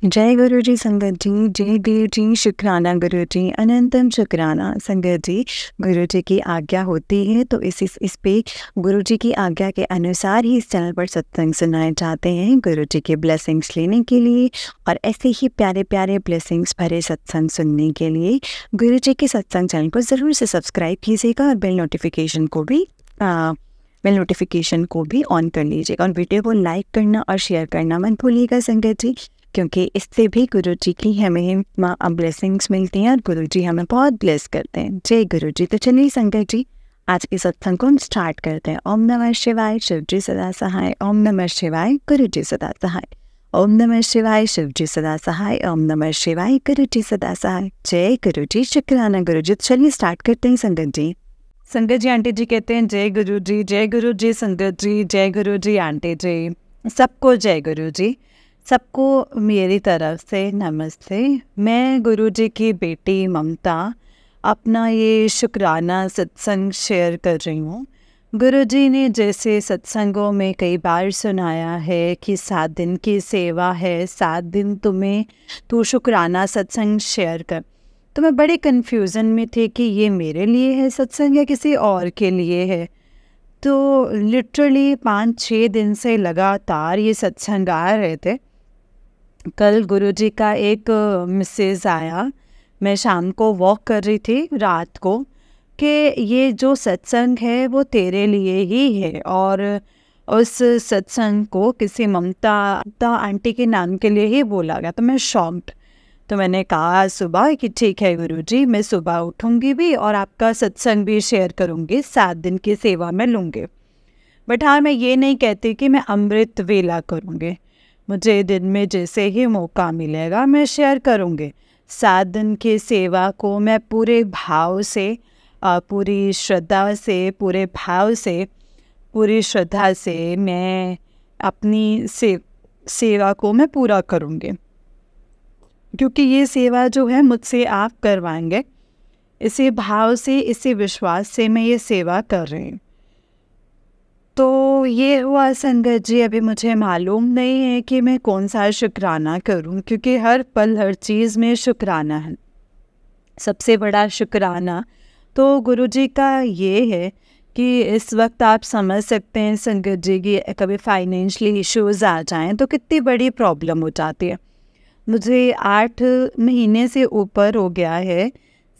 जय गुरु जी संगत जी, जय गुरु जी, शुक्राना गुरु जी, अनंतम शुक्राना संगत जी। गुरु जी की आज्ञा होती है तो इस पे गुरु जी की आज्ञा के अनुसार ही इस चैनल पर सत्संग सुनाए जाते हैं गुरु जी के ब्लेसिंग्स लेने के लिए और ऐसे ही प्यारे प्यारे ब्लेसिंग्स भरे सत्संग सुनने के लिए गुरु जी के सत्संग चैनल को ज़रूर से सब्सक्राइब कीजिएगा और बेल नोटिफिकेशन को भी ऑन कर लीजिएगा और वीडियो को लाइक करना और शेयर करना मत भूलिएगा संगत जी, क्योंकि इससे भी गुरु जी की हमें ब्लेसिंग्स मिलती हैं और गुरु जी हमें बहुत ब्लेस करते हैं। जय गुरु जी। तो चलिए संगत जी, आज के सत्संग को हम स्टार्ट करते हैं। ओम नमः शिवाय, शिव जी सदा सहाय। ओम नमः शिवाय, गुरु जी सदा सहाय। ओम नमः शिवाय, शिव जी सदा सहाय। ओम नमः शिवाय, गुरु जी सदा सहाय। जय गुरु जी, शुक्राना गुरु जी। तो चलिए स्टार्ट करते हैं संगत जी। संगत जी आंटी जी कहते हैं जय गुरु जी, जय गुरु जी संगत जी, जय गुरु जी आंटी जी। सबको जय गुरु जी, सबको मेरी तरफ से नमस्ते। मैं गुरु जी की बेटी ममता अपना ये शुक्राना सत्संग शेयर कर रही हूँ। गुरु जी ने जैसे सत्संगों में कई बार सुनाया है कि 7 दिन की सेवा है, 7 दिन तू शुक्राना सत्संग शेयर कर। तो मैं बड़े कन्फ्यूज़न में थी कि ये मेरे लिए है सत्संग या किसी और के लिए है। तो लिटरली 5-6 दिन से लगातार ये सत्संग आ रहे थे। कल गुरुजी का एक मैसेज आया, मैं शाम को वॉक कर रही थी रात को, कि ये जो सत्संग है वो तेरे लिए ही है और उस सत्संग को किसी ममता आंटी के नाम के लिए ही बोला गया। तो मैं शॉक्ड। तो मैंने कहा सुबह कि ठीक है गुरुजी, मैं सुबह उठूँगी भी और आपका सत्संग भी शेयर करूँगी, 7 दिन की सेवा में लूँगी। बट हाँ, मैं ये नहीं कहती कि मैं अमृत वेला करूँगी। मुझे दिन में जैसे ही मौका मिलेगा मैं शेयर करूँगी। 7 दिन की सेवा को मैं पूरे भाव से, पूरी श्रद्धा से, पूरे भाव से, पूरी श्रद्धा से मैं अपनी सेवा को मैं पूरा करूँगी, क्योंकि ये सेवा जो है मुझसे आप करवाएंगे। इसी भाव से, इसी विश्वास से मैं ये सेवा कर रही हूँ। तो ये हुआ संगत जी। अभी मुझे मालूम नहीं है कि मैं कौन सा शुक्राना करूं, क्योंकि हर पल हर चीज़ में शुक्राना है। सबसे बड़ा शुक्राना तो गुरुजी का ये है कि इस वक्त आप समझ सकते हैं संगत जी की कभी फाइनेंशियली इश्यूज़ आ जाएं तो कितनी बड़ी प्रॉब्लम हो जाती है। मुझे 8 महीने से ऊपर हो गया है,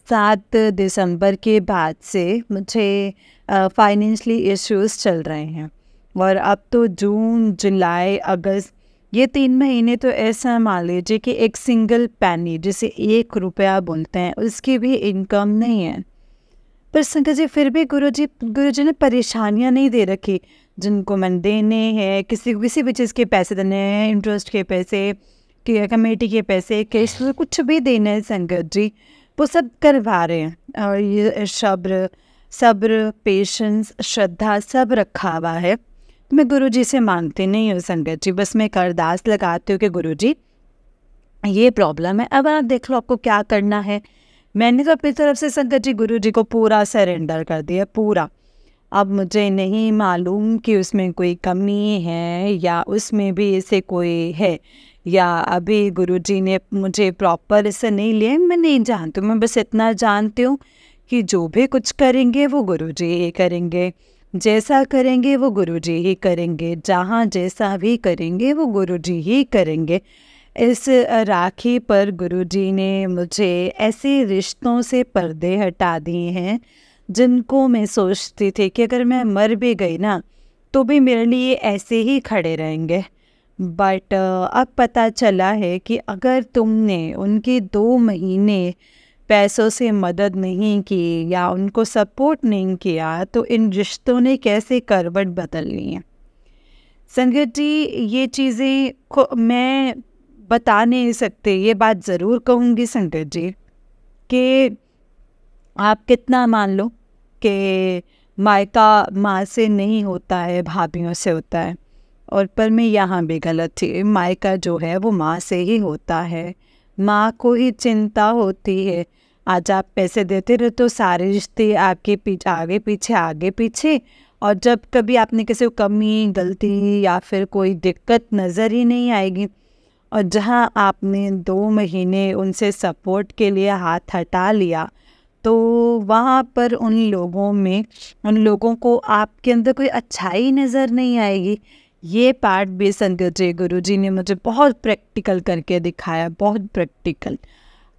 7 दिसंबर के बाद से मुझे फाइनेंशियली इश्यूज़ चल रहे हैं। और अब तो जून, जुलाई, अगस्त, ये 3 महीने तो ऐसा मान लीजिए कि एक सिंगल पैनी, जिसे 1 रुपया बोलते हैं, उसकी भी इनकम नहीं है। पर संगत जी फिर भी गुरुजी ने परेशानियां नहीं दे रखी। जिनको मन देने हैं, किसी भी चीज़ के पैसे देने हैं, इंटरेस्ट के पैसे, कमेटी के पैसे, कैश, कुछ भी देना है संगत जी, वो सब करवा रहे हैं। और ये सब्र, पेशेंस, श्रद्धा सब रखा हुआ है। मैं गुरुजी से मांगती नहीं हूँ संगत जी, बस मैं एक अरदास लगाती हूँ कि गुरुजी ये प्रॉब्लम है, अब आप देख लो आपको क्या करना है। मैंने तो अपनी तरफ से संगत जी गुरुजी को पूरा सरेंडर कर दिया, पूरा। अब मुझे नहीं मालूम कि उसमें कोई कमी है या उसमें भी इसे कोई है, या अभी गुरुजी ने मुझे प्रॉपर इसे नहीं लिया, मैं नहीं जानती हूँ। मैं बस इतना जानती हूँ कि जो भी कुछ करेंगे वो गुरुजी ही करेंगे, जैसा करेंगे वो गुरुजी ही करेंगे, जहाँ जैसा भी करेंगे वो गुरुजी ही करेंगे। इस राखी पर गुरुजी ने मुझे ऐसे रिश्तों से पर्दे हटा दिए हैं जिनको मैं सोचती थी कि अगर मैं मर भी गई ना तो भी मेरे लिए ऐसे ही खड़े रहेंगे। बट अब पता चला है कि अगर तुमने उनके 2 महीने पैसों से मदद नहीं की या उनको सपोर्ट नहीं किया तो इन रिश्तों ने कैसे करवट बदलनी है। संगत जी ये चीज़ें को मैं बता नहीं सकते, ये बात ज़रूर कहूँगी संगत जी कि आप कितना मान लो कि मायका माँ से नहीं होता है, भाभीयों से होता है। और पर मैं यहाँ भी गलत थी। मायका जो है वो माँ से ही होता है, माँ को ही चिंता होती है। आज आप पैसे देते रहे तो सारे रिश्ते आपके पीछे आगे पीछे, और जब कभी आपने किसी को कमी, गलती या फिर कोई दिक्कत नज़र ही नहीं आएगी। और जहाँ आपने 2 महीने उनसे सपोर्ट के लिए हाथ हटा लिया, तो वहाँ पर उन लोगों को आपके अंदर कोई अच्छाई नज़र नहीं आएगी। ये पार्ट भी संगत जी गुरुजी ने मुझे बहुत प्रैक्टिकल करके दिखाया, बहुत प्रैक्टिकल।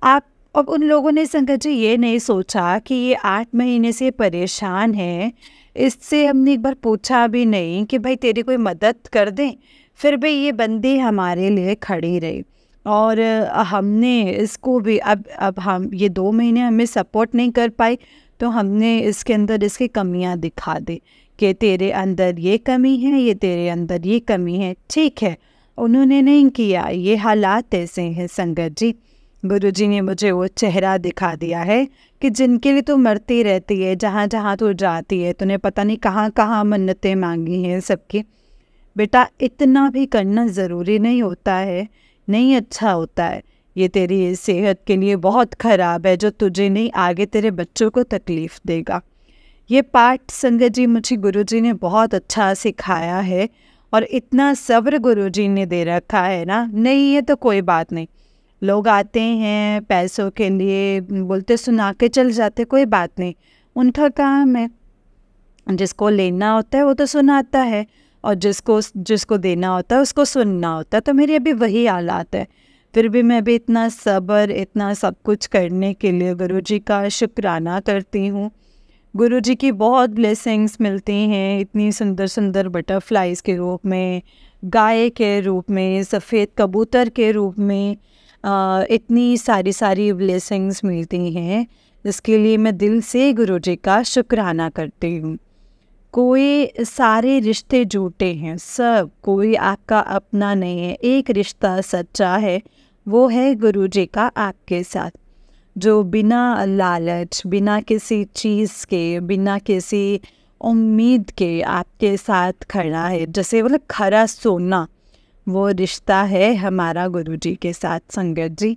आप अब उन लोगों ने संगत जी ये नहीं सोचा कि ये 8 महीने से परेशान है, इससे हमने एक बार पूछा भी नहीं कि भाई तेरी कोई मदद कर दें। फिर भी ये बंदी हमारे लिए खड़ी रही और हमने इसको भी अब हम ये 2 महीने हमें सपोर्ट नहीं कर पाई, तो हमने इसके अंदर इसकी कमियां दिखा दी कि तेरे अंदर ये कमी है, ये तेरे अंदर ये कमी है। ठीक है, उन्होंने नहीं किया, ये हालात ऐसे हैं संगत जी। गुरुजी ने मुझे वो चेहरा दिखा दिया है कि जिनके लिए तू मरती रहती है, जहाँ जहाँ तू जाती है, तूने पता नहीं कहाँ कहाँ मन्नतें मांगी हैं सबकी। बेटा इतना भी करना ज़रूरी नहीं होता है, नहीं अच्छा होता है। ये तेरी सेहत के लिए बहुत ख़राब है, जो तुझे नहीं आगे तेरे बच्चों को तकलीफ़ देगा। ये पाठ संगत जी मुझे गुरुजी ने बहुत अच्छा सिखाया है और इतना सब्र गुरुजी ने दे रखा है ना, नहीं है तो कोई बात नहीं। लोग आते हैं पैसों के लिए, बोलते सुना के चल जाते, कोई बात नहीं, उनका काम है। जिसको लेना होता है वो तो सुनाता है और जिसको देना होता है उसको सुनना होता है। तो मेरी अभी वही हालात है, फिर भी मैं भी इतना सब्र, इतना सब कुछ करने के लिए गुरुजी का शुक्राना करती हूँ। गुरुजी की बहुत ब्लेसिंग्स मिलती हैं, इतनी सुंदर सुंदर बटरफ्लाइज के रूप में, गाय के रूप में, सफ़ेद कबूतर के रूप में, इतनी सारी ब्लेसिंग्स मिलती हैं, जिसके लिए मैं दिल से गुरुजी का शुक्राना करती हूँ। कोई सारे रिश्ते झूठे हैं, सब, कोई आपका अपना नहीं है। एक रिश्ता सच्चा है, वो है गुरुजी का आपके साथ, जो बिना लालच, बिना किसी चीज़ के, बिना किसी उम्मीद के आपके साथ खड़ा है, जैसे मतलब खरा सोना, वो रिश्ता है हमारा गुरुजी के साथ संगत जी।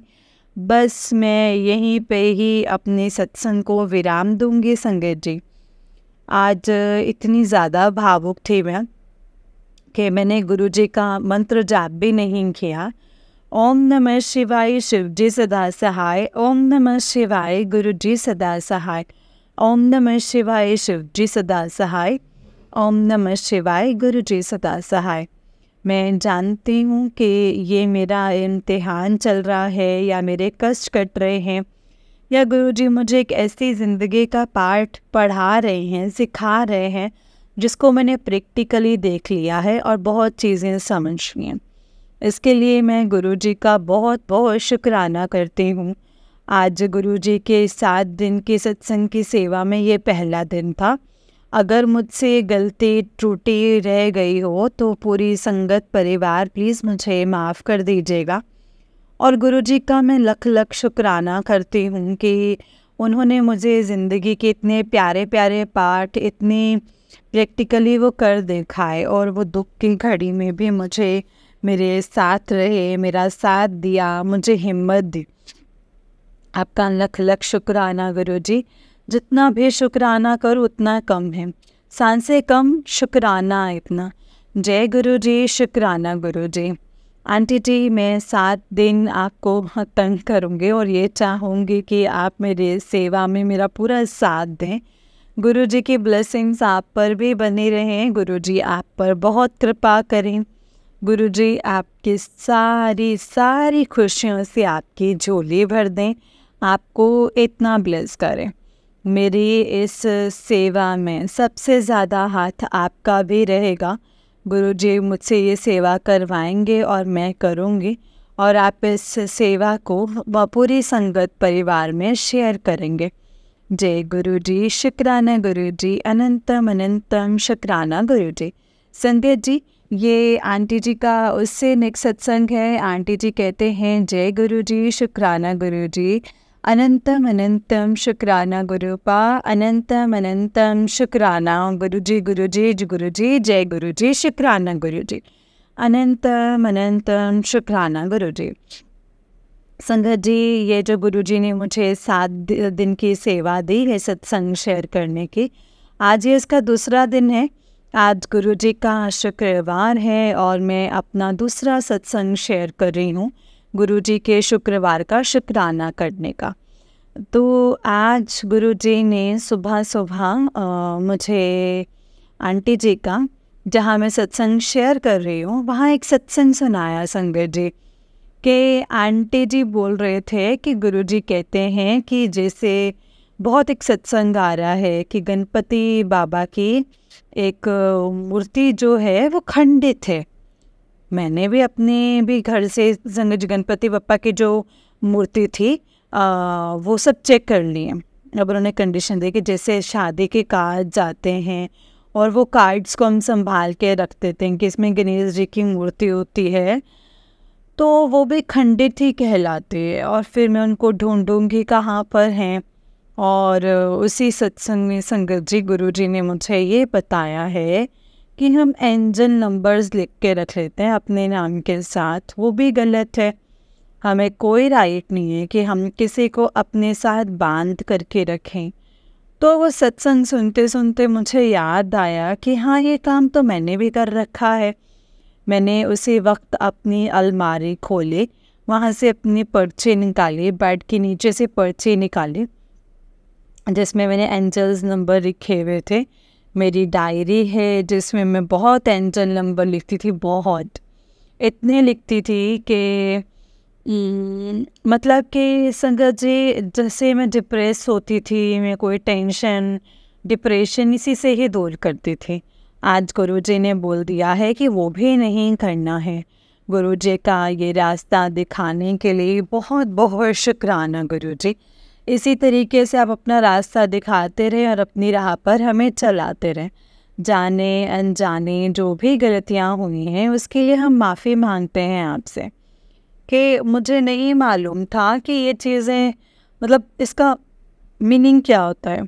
बस मैं यहीं पे ही अपने सत्संग को विराम दूंगी संगत जी। आज इतनी ज़्यादा भावुक थी मैं कि मैंने गुरुजी का मंत्र जाप भी नहीं किया। ओम नमः शिवाय, शिव जी सदा सहाय। ओम नमः शिवाय, गुरु जी सदा सहाय। ओम नमः शिवाय, शिव जी सदा सहाय। ओम नमः शिवाय, गुरु जी सदा सहाय। मैं जानती हूँ कि ये मेरा इम्तिहान चल रहा है या मेरे कष्ट कट रहे हैं, या गुरुजी मुझे एक ऐसी ज़िंदगी का पाठ पढ़ा रहे हैं, सिखा रहे हैं, जिसको मैंने प्रैक्टिकली देख लिया है और बहुत चीज़ें समझ ली हैं। इसके लिए मैं गुरुजी का बहुत बहुत शुक्राना करती हूँ। आज गुरुजी के 7 दिन की सत्संग की सेवा में ये पहला दिन था। अगर मुझसे गलती त्रुटि रह गई हो तो पूरी संगत परिवार प्लीज़ मुझे माफ़ कर दीजिएगा। और गुरुजी का मैं लख लख शुक्राना करती हूँ कि उन्होंने मुझे ज़िंदगी के इतने प्यारे प्यारे पाठ इतनी प्रैक्टिकली वो कर दिखाए, और वो दुख की घड़ी में भी मुझे मेरे साथ रहे, मेरा साथ दिया, मुझे हिम्मत दी। आपका लख लख शुक्राना गुरुजी। जितना भी शुक्राना करो उतना कम है, सांसें कम, शुक्राना इतना। जय गुरुजी, शुक्राना गुरुजी। आंटी जी, मैं 7 दिन आपको तंग करूँगी और ये चाहूँगी कि आप मेरे सेवा में मेरा पूरा साथ दें। गुरुजी की ब्लेसिंग्स आप पर भी बनी रहें। गुरुजी आप पर बहुत कृपा करें। गुरुजी आपकी सारी खुशियों से आपकी झोली भर दें, आपको इतना ब्लेस करें। मेरी इस सेवा में सबसे ज़्यादा हाथ आपका भी रहेगा। गुरुजी मुझसे ये सेवा करवाएंगे और मैं करूँगी, और आप इस सेवा को पूरी संगत परिवार में शेयर करेंगे। जय गुरुजी, शुक्राना गुरुजी, अनंतम अनंतम शुक्राना गुरुजी। संगत जी, ये आंटी जी का उससे नेक्स्ट सत्संग है। आंटी जी कहते हैं जय गुरुजी, शुक्राना गुरुजी, अनंतम अनंतम शुक्राना गुरुपा, अनंतम अनंतम शुक्राना गुरुजी, गुरुजी गुरुजी, जय गुरुजी, शुक्राना गुरुजी, अनंतम अनंतम शुक्राना गुरुजी। संगत जी, ये जो गुरुजी ने मुझे 7 दिन की सेवा दी है सत्संग शेयर करने की, आज ये इसका दूसरा दिन है। आज गुरुजी का शुक्रवार है और मैं अपना दूसरा सत्संग शेयर कर रही हूँ गुरुजी के शुक्रवार का शुक्राना करने का। तो आज गुरुजी ने सुबह सुबह मुझे आंटी जी का, जहाँ मैं सत्संग शेयर कर रही हूँ, वहाँ एक सत्संग सुनाया संगत जी के। आंटी जी बोल रहे थे कि गुरुजी कहते हैं कि जैसे बहुत एक सत्संग आ रहा है कि गणपति बाबा की एक मूर्ति जो है वो खंडित है। मैंने भी अपने भी घर से संगत गणपति बप्पा की जो मूर्ति थी वो सब चेक कर लिए। अब उन्होंने कंडीशन दी कि जैसे शादी के कार्ड जाते हैं और वो कार्ड्स को हम संभाल के रख देते हैं कि इसमें गणेश जी की मूर्ति होती है, तो वो भी खंडित ही कहलाती है। और फिर मैं उनको ढूंढूंगी कहाँ पर हैं। और उसी सत्संग में संगत जी गुरुजी ने मुझे ये बताया है कि हम एंजल नंबर्स लिख के रख लेते हैं अपने नाम के साथ, वो भी गलत है। हमें कोई राइट नहीं है कि हम किसी को अपने साथ बांध करके रखें। तो वो सत्संग सुनते सुनते मुझे याद आया कि हाँ, ये काम तो मैंने भी कर रखा है। मैंने उसी वक्त अपनी अलमारी खोली, वहाँ से अपनी पर्ची निकाली, बेड के नीचे से पर्ची निकाली जिसमें मैंने एंजल्स नंबर लिखे हुए थे। मेरी डायरी है जिसमें मैं बहुत एंजल नंबर लिखती थी, बहुत, इतने लिखती थी कि मतलब कि संगत जी जैसे मैं डिप्रेस होती थी, मैं कोई टेंशन डिप्रेशन इसी से ही दूर करती थी। आज गुरुजी ने बोल दिया है कि वो भी नहीं करना है। गुरुजी का ये रास्ता दिखाने के लिए बहुत बहुत शुक्राना गुरुजी। इसी तरीके से आप अपना रास्ता दिखाते रहें और अपनी राह पर हमें चलाते रहें। जाने अनजाने जो भी गलतियाँ हुई हैं उसके लिए हम माफ़ी मांगते हैं आपसे कि मुझे नहीं मालूम था कि ये चीज़ें, मतलब इसका मीनिंग क्या होता है।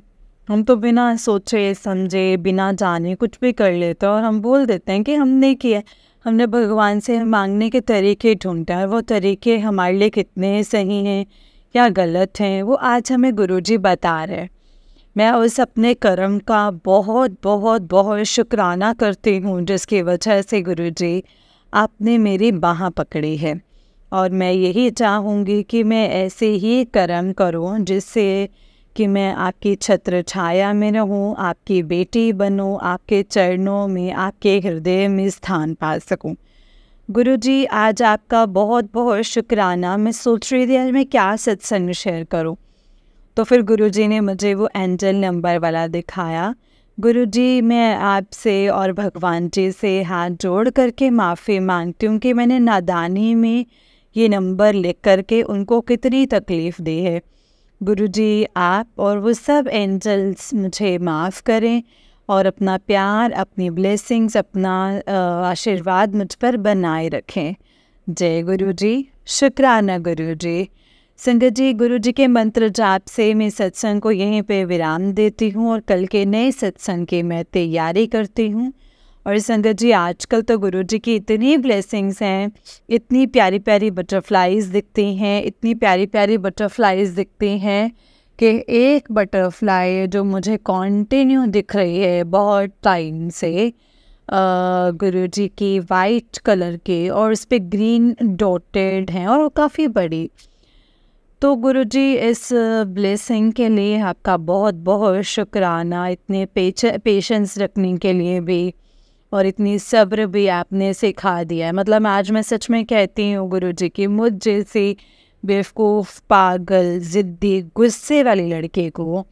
हम तो बिना सोचे समझे बिना जाने कुछ भी कर लेते हैं और हम बोल देते हैं कि हमने किया। हमने भगवान से मांगने के तरीके ढूंढते हैं और वो तरीके हमारे लिए कितने सही हैं या गलत हैं, वो आज हमें गुरुजी बता रहे हैं। मैं उस अपने कर्म का बहुत बहुत बहुत शुक्राना करती हूँ जिसकी वजह से गुरुजी आपने मेरी बाह पकड़ी है। और मैं यही चाहूँगी कि मैं ऐसे ही कर्म करूँ जिससे कि मैं आपकी छत्र छाया में रहूँ, आपकी बेटी बनूँ, आपके चरणों में, आपके हृदय में स्थान पा सकूँ। गुरुजी आज आपका बहुत बहुत शुक्राना। मैं सोच रही थी आज मैं क्या सत्संग शेयर करूं, तो फिर गुरुजी ने मुझे वो एंजल नंबर वाला दिखाया। गुरुजी मैं आपसे और भगवान जी से हाथ जोड़ करके माफ़ी मांगती हूँ कि मैंने नादानी में ये नंबर लिख करके उनको कितनी तकलीफ़ दी है। गुरुजी आप और वो सब एंजल्स मुझे माफ़ करें और अपना प्यार, अपनी ब्लेसिंग्स, अपना आशीर्वाद मुझ पर बनाए रखें। जय गुरुजी। शुक्राना गुरुजी। संगत जी, गुरुजी के मंत्र जाप से मैं सत्संग को यहीं पे विराम देती हूँ और कल के नए सत्संग की मैं तैयारी करती हूँ। और संगत जी, आजकल तो गुरुजी की इतनी ब्लेसिंग्स हैं, इतनी प्यारी प्यारी बटरफ्लाइज दिखती हैं, इतनी प्यारी प्यारी बटरफ्लाइज दिखती हैं कि एक बटरफ्लाई जो मुझे कॉन्टिन्यू दिख रही है बहुत टाइम से, गुरुजी की वाइट कलर की, और उस पर ग्रीन डॉटेड हैं और वो काफ़ी बड़ी। तो गुरुजी इस ब्लेसिंग के लिए आपका बहुत बहुत शुक्राना। इतने पेशेंस रखने के लिए भी और इतनी सब्र भी आपने सिखा दिया है। मतलब आज मैं सच में कहती हूँ गुरुजी की मुझ जैसी बेवकूफ़, पागल, ज़िद्दी, गुस्से वाली लड़के को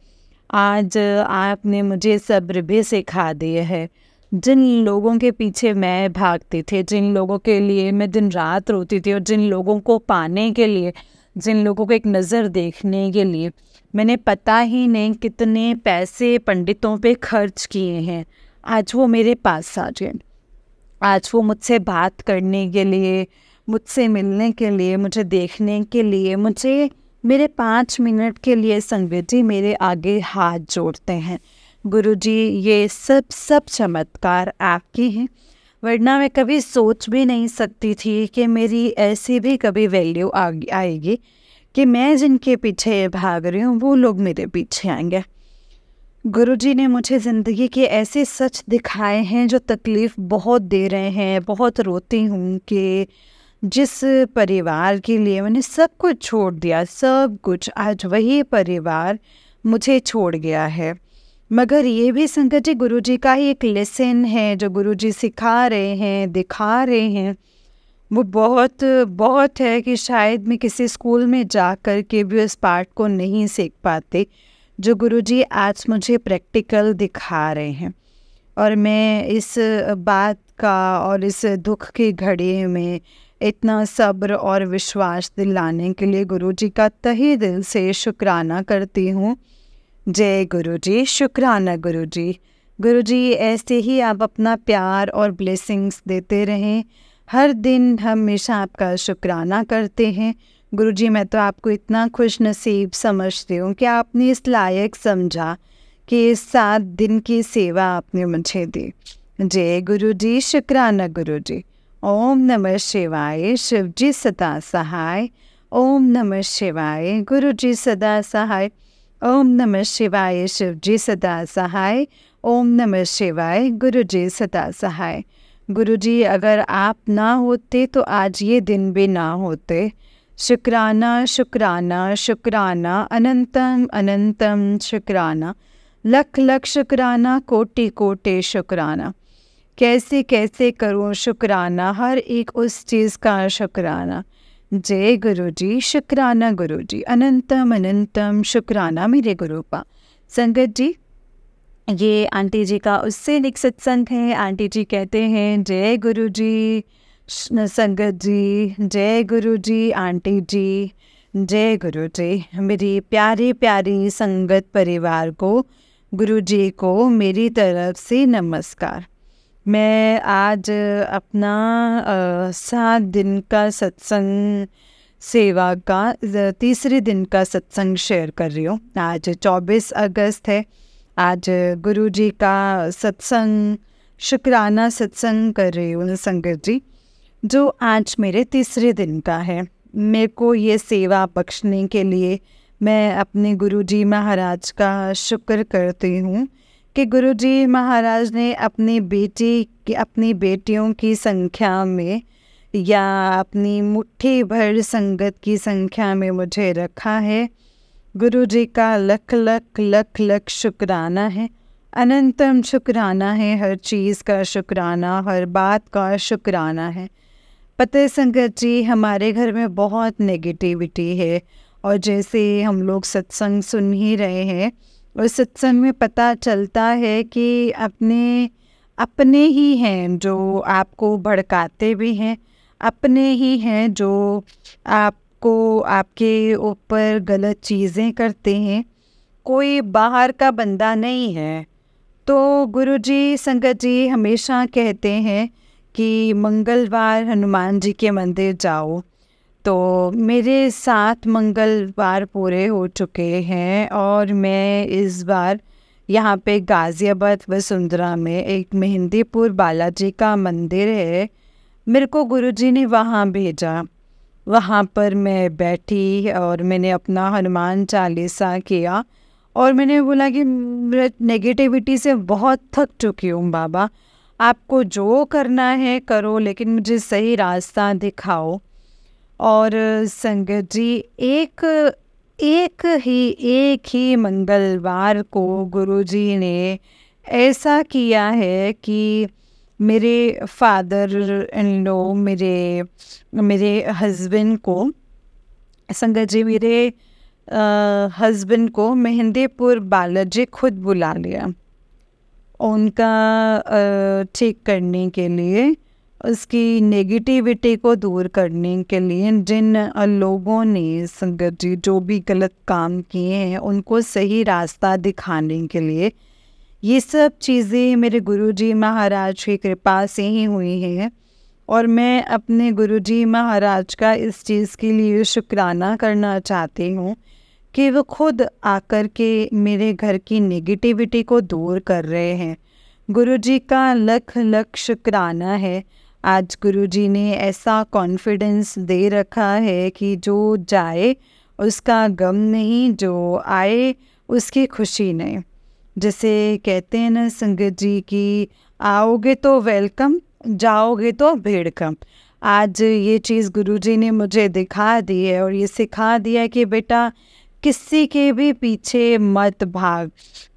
आज आपने मुझे सब्र भी सिखा दिए है। जिन लोगों के पीछे मैं भागती थी, जिन लोगों के लिए मैं दिन रात रोती थी और जिन लोगों को पाने के लिए, जिन लोगों को एक नज़र देखने के लिए मैंने पता ही नहीं कितने पैसे पंडितों पे खर्च किए हैं, आज वो मेरे पास आ गए। आज वो मुझसे बात करने के लिए, मुझसे मिलने के लिए, मुझे देखने के लिए, मुझे मेरे 5 मिनट के लिए संगत जी मेरे आगे हाथ जोड़ते हैं। गुरुजी ये सब चमत्कार आपके हैं, वरना मैं कभी सोच भी नहीं सकती थी कि मेरी ऐसी भी कभी वैल्यू आएगी कि मैं जिनके पीछे भाग रही हूँ वो लोग मेरे पीछे आएंगे। गुरुजी ने मुझे ज़िंदगी के ऐसे सच दिखाए हैं जो तकलीफ़ बहुत दे रहे हैं। बहुत रोती हूँ कि जिस परिवार के लिए मैंने सब कुछ छोड़ दिया, सब कुछ, आज वही परिवार मुझे छोड़ गया है। मगर ये भी संगत जी गुरुजी का ही एक लेसन है जो गुरुजी सिखा रहे हैं, दिखा रहे हैं। वो बहुत बहुत है कि शायद मैं किसी स्कूल में जा कर के भी उस पाठ को नहीं सीख पाते जो गुरुजी आज मुझे प्रैक्टिकल दिखा रहे हैं। और मैं इस बात का और इस दुख की घड़ी में इतना सब्र और विश्वास दिलाने के लिए गुरुजी का तहे दिल से शुक्राना करती हूँ। जय गुरुजी, शुक्राना गुरुजी। गुरुजी ऐसे ही आप अपना प्यार और ब्लेसिंग्स देते रहें। हर दिन हमेशा आपका शुक्राना करते हैं। गुरुजी मैं तो आपको इतना खुश नसीब समझती हूँ कि आपने इस लायक समझा कि इस 7 दिन की सेवा आपने मुझे दी। जय गुरुजी, शुक्राना गुरुजी। ओम नमः शिवाय, शिवजी सदा सहाय। ओम नमः शिवाय, गुरुजी सदा सहाय। ओम नमः शिवाय, शिवजी सदा सहाय। ओम नमः शिवाय, गुरुजी सदा सहाय। गुरुजी अगर आप ना होते तो आज ये दिन भी ना होते। शुक्राना शुक्राना शुक्राना, अनंतम अनंतम शुक्राना, लख लख शुक्राना, कोटि कोटि शुक्राना। कैसे कैसे करूं शुक्राना, हर एक उस चीज़ का शुक्राना। जय गुरुजी, शुक्राना गुरुजी, अनंतम अनंतम शुक्राना मेरे गुरुपा। संगत जी ये आंटी जी का उससे एक सत्संग है। आंटी जी कहते हैं जय गुरुजी। संगत जी जय गुरुजी, आंटी जी जय गुरुजी। मेरी प्यारी प्यारी संगत परिवार को, गुरुजी को मेरी तरफ से नमस्कार। मैं आज अपना 7 दिन का सत्संग सेवा का तीसरे दिन का सत्संग शेयर कर रही हूँ। आज 24 अगस्त है। आज गुरुजी का सत्संग, शुक्राना सत्संग कर रही हूँ संगत जी, जो आज मेरे तीसरे दिन का है। मेरे को ये सेवा बख्शने के लिए मैं अपने गुरुजी महाराज का शुक्र करती हूँ कि गुरुजी महाराज ने अपनी बेटियों की संख्या में या अपनी मुट्ठी भर संगत की संख्या में मुझे रखा है। गुरुजी का लख लख लख लख शुक्राना है, अनंतम शुक्राना है। हर चीज़ का शुक्राना, हर बात का शुक्राना है। पता है संगत जी हमारे घर में बहुत नेगेटिविटी है, और जैसे हम लोग सत्संग सुन ही रहे हैं, उस सत्संग में पता चलता है कि अपने ही हैं जो आपको भड़काते भी हैं, अपने ही हैं जो आपके ऊपर गलत चीज़ें करते हैं। कोई बाहर का बंदा नहीं है। तो गुरुजी संगत जी हमेशा कहते हैं कि मंगलवार हनुमान जी के मंदिर जाओ। तो मेरे 7 मंगलवार पूरे हो चुके हैं, और मैं इस बार यहाँ पे गाज़ियाबाद वसुंधरा में एक मेहंदीपुर बालाजी का मंदिर है, मेरे को गुरुजी ने वहाँ भेजा। वहाँ पर मैं बैठी और मैंने अपना हनुमान चालीसा किया, और मैंने बोला कि नेगेटिविटी से बहुत थक चुकी हूँ बाबा, आपको जो करना है करो, लेकिन मुझे सही रास्ता दिखाओ। और संगत जी एक ही मंगलवार को गुरुजी ने ऐसा किया है कि मेरे फादर इन लॉ, मेरे हस्बैंड को, संगत जी मेरे हस्बैंड को मेहंदीपुर बालाजी खुद बुला लिया उनका ठीक करने के लिए, उसकी नेगेटिविटी को दूर करने के लिए। जिन लोगों ने संगत जी जो भी गलत काम किए हैं उनको सही रास्ता दिखाने के लिए, ये सब चीज़ें मेरे गुरुजी महाराज की कृपा से ही हुई हैं। और मैं अपने गुरुजी महाराज का इस चीज़ के लिए शुक्राना करना चाहती हूँ कि वो खुद आकर के मेरे घर की नेगेटिविटी को दूर कर रहे हैं। गुरुजी का लख लख शुक्राना है। आज गुरुजी ने ऐसा कॉन्फिडेंस दे रखा है कि जो जाए उसका गम नहीं, जो आए उसकी खुशी नहीं। जैसे कहते हैं ना संगत जी कि आओगे तो वेलकम, जाओगे तो भीड़ कम। आज ये चीज़ गुरुजी ने मुझे दिखा दी है और ये सिखा दिया है कि बेटा किसी के भी पीछे मत भाग।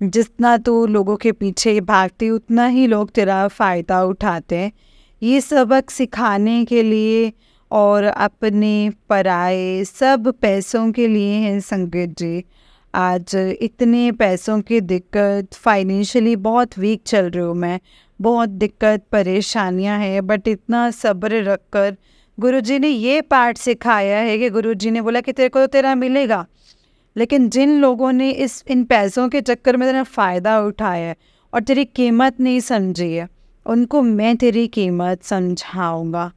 जितना तू लोगों के पीछे भागती उतना ही लोग तेरा फ़ायदा उठाते हैं। ये सबक सिखाने के लिए और अपने पराए सब पैसों के लिए हैं संगत जी। आज इतने पैसों की दिक्कत, फाइनेंशियली बहुत वीक चल रही हूँ मैं, बहुत दिक्कत परेशानियाँ हैं, बट इतना सब्र रख कर गुरुजी ने ये पाठ सिखाया है कि गुरुजी ने बोला कि तेरे को तो तेरा मिलेगा, लेकिन जिन लोगों ने इन पैसों के चक्कर में तेरा फ़ायदा उठाया है और तेरी कीमत नहीं समझी है, उनको मैं तेरी कीमत समझाऊंगा।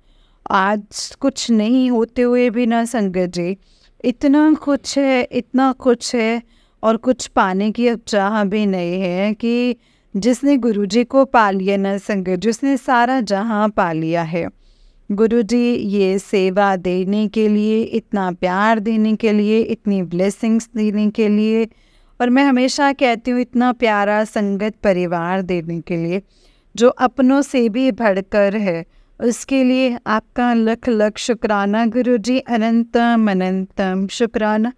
आज कुछ नहीं होते हुए भी ना संगत जी, इतना कुछ है, इतना कुछ है और कुछ पाने की अब चाह भी नहीं है कि जिसने गुरुजी को पा लिया ना संगत, जिसने सारा जहां पा लिया है। गुरुजी ये सेवा देने के लिए, इतना प्यार देने के लिए, इतनी ब्लेसिंग्स देने के लिए, और मैं हमेशा कहती हूँ इतना प्यारा संगत परिवार देने के लिए जो अपनों से भी बढ़कर है, उसके लिए आपका लख लख शुक्राना गुरुजी, अनंतम अनंतम शुक्राना,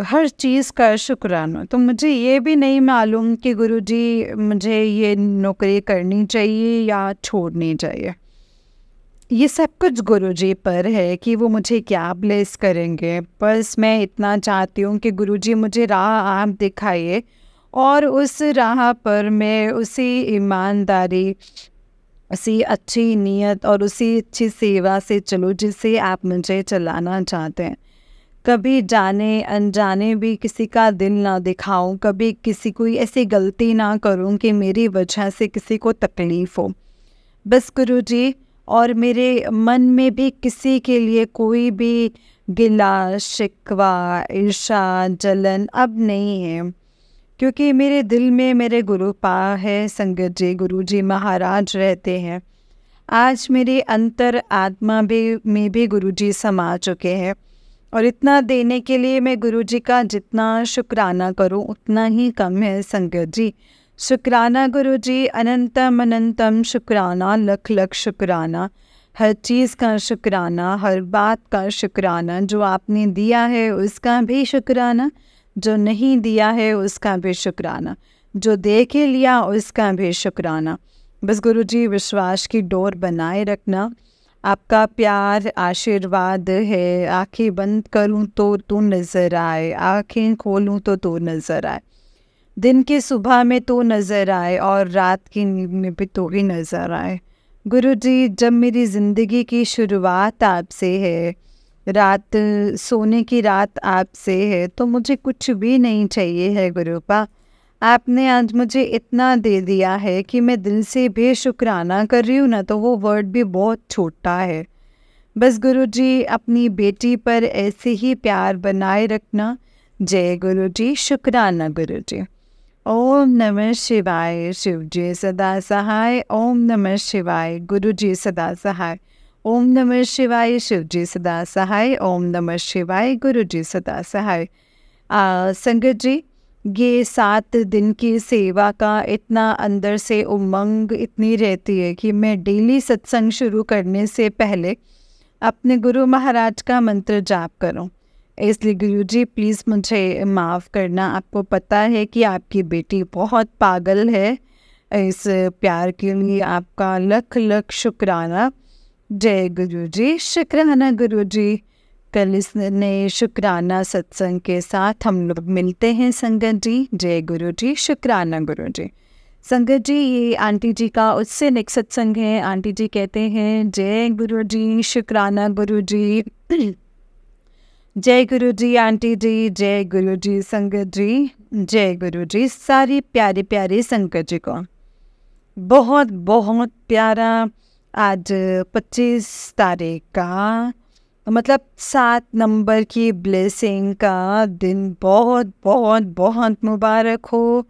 हर चीज़ का शुक्राना। तो मुझे ये भी नहीं मालूम कि गुरुजी मुझे ये नौकरी करनी चाहिए या छोड़नी चाहिए। ये सब कुछ गुरुजी पर है कि वो मुझे क्या ब्लेस करेंगे। बस मैं इतना चाहती हूँ कि गुरुजी मुझे राह आप दिखाइए और उस राह पर मैं उसी ईमानदारी, उसी अच्छी नीयत और उसी अच्छी सेवा से चलूँ जिससे आप मुझे चलाना चाहते हैं। कभी जाने अनजाने भी किसी का दिल ना दिखाऊं, कभी किसी कोई ऐसी गलती ना करूं कि मेरी वजह से किसी को तकलीफ़ हो। बस गुरुजी, और मेरे मन में भी किसी के लिए कोई भी गिला शिकवा, ईर्षा, जलन अब नहीं है, क्योंकि मेरे दिल में मेरे गुरुपा है संगत जी, गुरुजी महाराज रहते हैं। आज मेरे अंतर आत्मा में भी गुरुजी समा चुके हैं और इतना देने के लिए मैं गुरुजी का जितना शुक्राना करूं उतना ही कम है संगत जी। शुक्राना गुरुजी, अनंतम अनंतम शुक्राना, लख लख शुक्राना, हर चीज़ का शुक्राना, हर बात का शुक्राना। जो आपने दिया है उसका भी शुक्राना, जो नहीं दिया है उसका भी शुक्राना, जो दे के लिया उसका भी शुक्राना। बस गुरुजी विश्वास की डोर बनाए रखना। आपका प्यार आशीर्वाद है। आंखें बंद करूं तो तू नज़र आए, आंखें खोलूं तो तू नज़र आए, दिन की सुबह में तो नज़र आए और रात की नींद में भी तो ही नज़र आए। गुरुजी, जब मेरी ज़िंदगी की शुरुआत आपसे है, रात सोने की रात आपसे है, तो मुझे कुछ भी नहीं चाहिए है गुरुपा। आपने आज मुझे इतना दे दिया है कि मैं दिल से बेशुक्राना कर रही हूँ ना, तो वो वर्ड भी बहुत छोटा है। बस गुरुजी, अपनी बेटी पर ऐसे ही प्यार बनाए रखना। जय गुरुजी, शुक्राना गुरुजी। ओम नमः शिवाय, शिव जी सदा सहाय। ओम नमः शिवाय, गुरु जी सदा सहाय। ओम नमः शिवाय, शिव जी सदा सहाय। ओम नमः शिवाय, गुरु जी सदा सहाय। संगत जी, ये 7 दिन की सेवा का इतना अंदर से उमंग इतनी रहती है कि मैं डेली सत्संग शुरू करने से पहले अपने गुरु महाराज का मंत्र जाप करूं। इसलिए गुरुजी प्लीज़ मुझे माफ़ करना। आपको पता है कि आपकी बेटी बहुत पागल है। इस प्यार के लिए आपका लख लख शुक्राना। जय गुरुजी, शुक्राना गुरुजी। कल इस नए शुक्राना सत्संग के साथ हम लोग मिलते हैं संगत जी। जय गुरुजी, शुक्राना गुरुजी। संगत जी, ये आंटी जी का उससे नेक्स्ट सत्संग है। आंटी जी कहते हैं जय गुरुजी, शुक्राना गुरुजी। जय गुरुजी आंटी जी, जय गुरुजी संगत जी, जय गुरुजी सारी प्यारे प्यारे संगत जी को बहुत बहुत प्यारा। आज 25 तारीख का मतलब 7 नंबर की ब्लेसिंग का दिन बहुत बहुत बहुत मुबारक हो।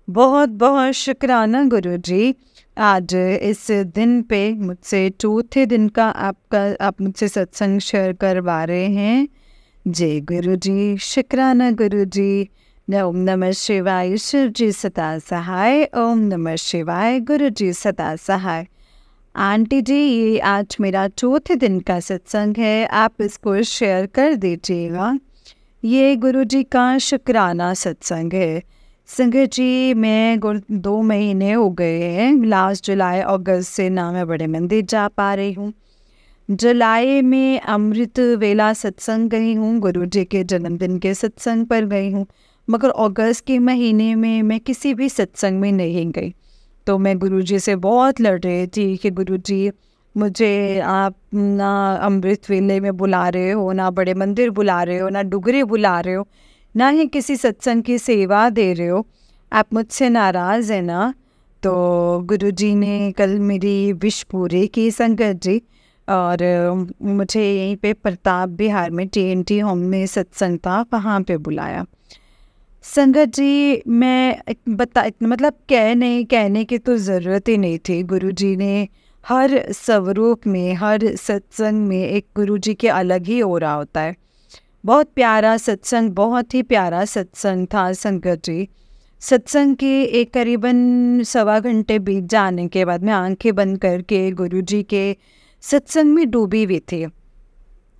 बहुत बहुत शुक्राना गुरुजी। आज इस दिन पे मुझसे चौथे दिन का आप मुझसे सत्संग शेयर करवा रहे हैं। जय गुरुजी, शुक्राना गुरुजी। ओम नमः शिवाय, शिव जी सदा सहाय। ओम नमः शिवाय, गुरु जी सदा सहाय। आंटी जी, ये आज मेरा चौथे दिन का सत्संग है, आप इसको शेयर कर दीजिएगा। ये गुरु जी का शुक्राना सत्संग है। संगत जी, मैं 2 महीने हो गए हैं, लास्ट जुलाई अगस्त से ना मैं बड़े मंदिर जा पा रही हूँ। जुलाई में अमृत वेला सत्संग गई हूँ, गुरु जी के जन्मदिन के सत्संग पर गई हूँ, मगर अगस्त के महीने में मैं किसी भी सत्संग में नहीं गई। तो मैं गुरु जी से बहुत लड़ रही थी कि गुरु जी, मुझे आप ना अमृत वेले में बुला रहे हो, ना बड़े मंदिर बुला रहे हो, ना डुगरे बुला रहे हो, ना ही किसी सत्संग की सेवा दे रहे हो, आप मुझसे नाराज़ है ना। तो गुरु जी ने कल मेरी विश पूरी की संगत जी, और मुझे यहीं पे प्रताप बिहार में TNT होम में सत्संग था, वहाँ पे बुलाया। संगत जी, मैं मतलब कहने की तो ज़रूरत ही नहीं थी। गुरु जी ने हर स्वरूप में, हर सत्संग में एक गुरु जी के अलग ही हो रहा होता है। बहुत प्यारा सत्संग, बहुत ही प्यारा सत्संग था संगत जी। सत्संग के एक करीबन 1.25 घंटे बीत जाने के बाद मैं आंखें बंद करके गुरु जी के सत्संग में डूबी हुई थी।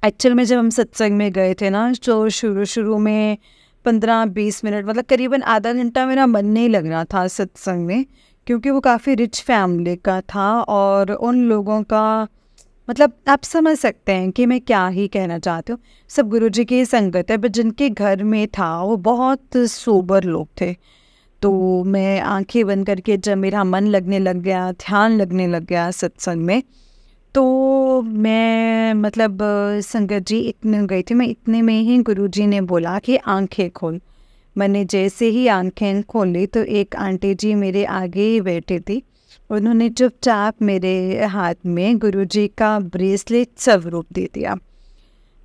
एक्चुअल में जब हम सत्संग में गए थे ना, तो शुरू में 15-20 मिनट, मतलब करीबन आधा घंटा मेरा मन नहीं लग रहा था सत्संग में, क्योंकि वो काफ़ी रिच फैमिली का था और उन लोगों का, मतलब आप समझ सकते हैं कि मैं क्या ही कहना चाहती हूँ। सब गुरुजी की संगत है, बट जिनके घर में था वो बहुत सोबर लोग थे। तो मैं आंखें बंद करके जब मेरा मन लगने लग गया, ध्यान लगने लग गया सत्संग में, तो मैं मतलब संगत जी इतने गई थी, मैं इतने में ही गुरुजी ने बोला कि आंखें खोल। मैंने जैसे ही आंखें खोली तो एक आंटी जी मेरे आगे ही बैठी थी, उन्होंने चुपचाप मेरे हाथ में गुरुजी का ब्रेसलेट स्वरूप दे दिया।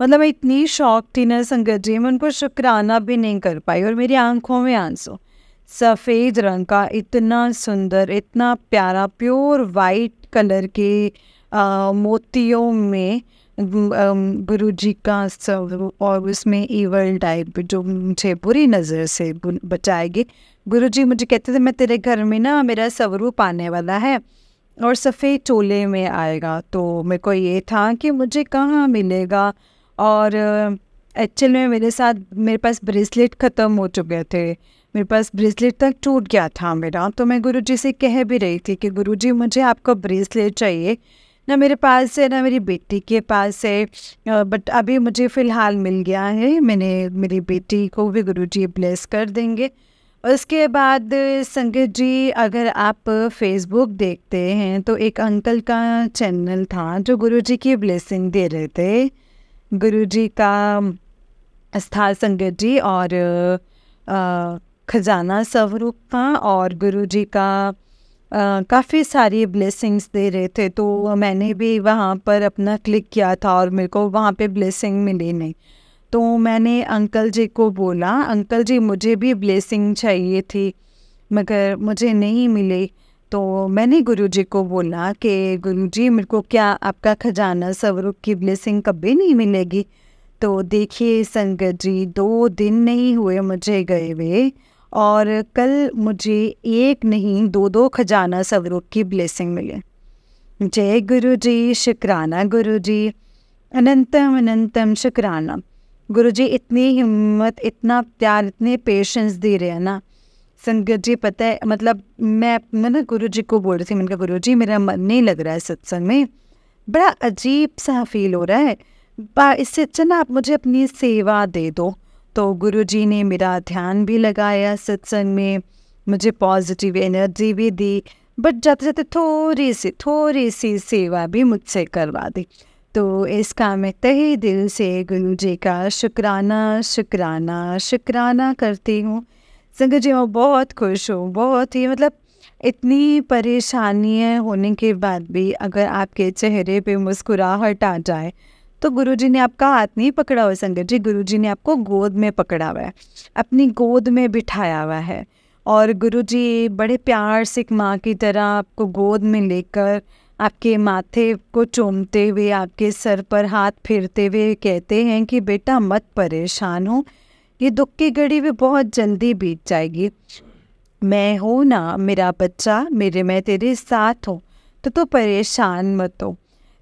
मतलब मैं इतनी शौक थी ना संगत जी, मैं उनको शुक्राना भी नहीं कर पाई, और मेरी आंखों में आंसू। सफ़ेद रंग का, इतना सुंदर, इतना प्यारा, प्योर वाइट कलर के मोतियों में गुरुजी का स्वरूप, और उसमें ईवल टाइप जो मुझे बुरी नज़र से बचाएगी। गुरुजी मुझे कहते थे, मैं तेरे घर में ना मेरा स्वरूप आने वाला है और सफ़ेद चोले में आएगा। तो मेरे को ये था कि मुझे कहाँ मिलेगा, और एक्चुअल में मेरे पास ब्रेसलेट ख़त्म हो चुके थे, मेरे पास ब्रेसलेट तक टूट गया था मेरा। तो मैं गुरुजी से कह भी रही थी कि गुरुजी, मुझे आपका ब्रेसलेट चाहिए, ना मेरे पास है ना मेरी बेटी के पास है, बट अभी मुझे फ़िलहाल मिल गया है। मेरी बेटी को भी गुरुजी ब्लेस कर देंगे। उसके बाद संगत जी, अगर आप फेसबुक देखते हैं तो एक अंकल का चैनल था जो गुरुजी की ब्लेसिंग दे रहे थे। गुरुजी का आस्था संगत जी, और खजाना स्वरूप था, और गुरुजी का काफ़ी सारी ब्लेसिंग्स दे रहे थे। तो मैंने भी वहाँ पर अपना क्लिक किया था और मेरे को वहाँ पे ब्लेसिंग मिली नहीं। तो मैंने अंकल जी को बोला, अंकल जी मुझे भी ब्लेसिंग चाहिए थी मगर मुझे नहीं मिली। तो मैंने गुरुजी को बोला कि गुरुजी, मेरे को क्या आपका खजाना स्वरूप की ब्लेसिंग कभी नहीं मिलेगी? तो देखिए संगत जी, 2 दिन नहीं हुए मुझे गए हुए, और कल मुझे एक नहीं 2-2 खजाना स्वरूप की ब्लेसिंग मिले। जय गुरुजी, शुक्राना गुरुजी, अनंतम अनंतम शुक्राना। गुरुजी इतनी हिम्मत, इतना प्यार, इतने पेशेंस दे रहे हैं ना संगत जी। पता है, मतलब मैं ना गुरुजी को बोल रही थी, मैंने कहा गुरुजी मेरा मन नहीं लग रहा है सत्संग में, बड़ा अजीब सा फील हो रहा है, इससे अच्छा ना आप मुझे अपनी सेवा दे दो। तो गुरुजी ने मेरा ध्यान भी लगाया सत्संग में, मुझे पॉजिटिव एनर्जी भी दी, बट जाते जाते थोड़ी सी सेवा भी मुझसे करवा दी। तो इसका मैं तहे दिल से गुरुजी का शुक्राना शुक्राना शुक्राना करती हूँ। संगत जी, मैं बहुत खुश हूँ, बहुत ही, मतलब इतनी परेशानियाँ होने के बाद भी अगर आपके चेहरे पे मुस्कुराहट आ जाए तो गुरुजी ने आपका हाथ नहीं पकड़ा हुआ संगत जी, गुरुजी ने आपको गोद में पकड़ा हुआ है, अपनी गोद में बिठाया हुआ है। और गुरुजी बड़े प्यार से एक माँ की तरह आपको गोद में लेकर आपके माथे को चूमते हुए, आपके सर पर हाथ फेरते हुए कहते हैं कि बेटा मत परेशान हो, ये दुख की घड़ी भी बहुत जल्दी बीत जाएगी। मैं हूँ ना मेरा बच्चा, मैं तेरे साथ हूँ, तो तू परेशान मत हो।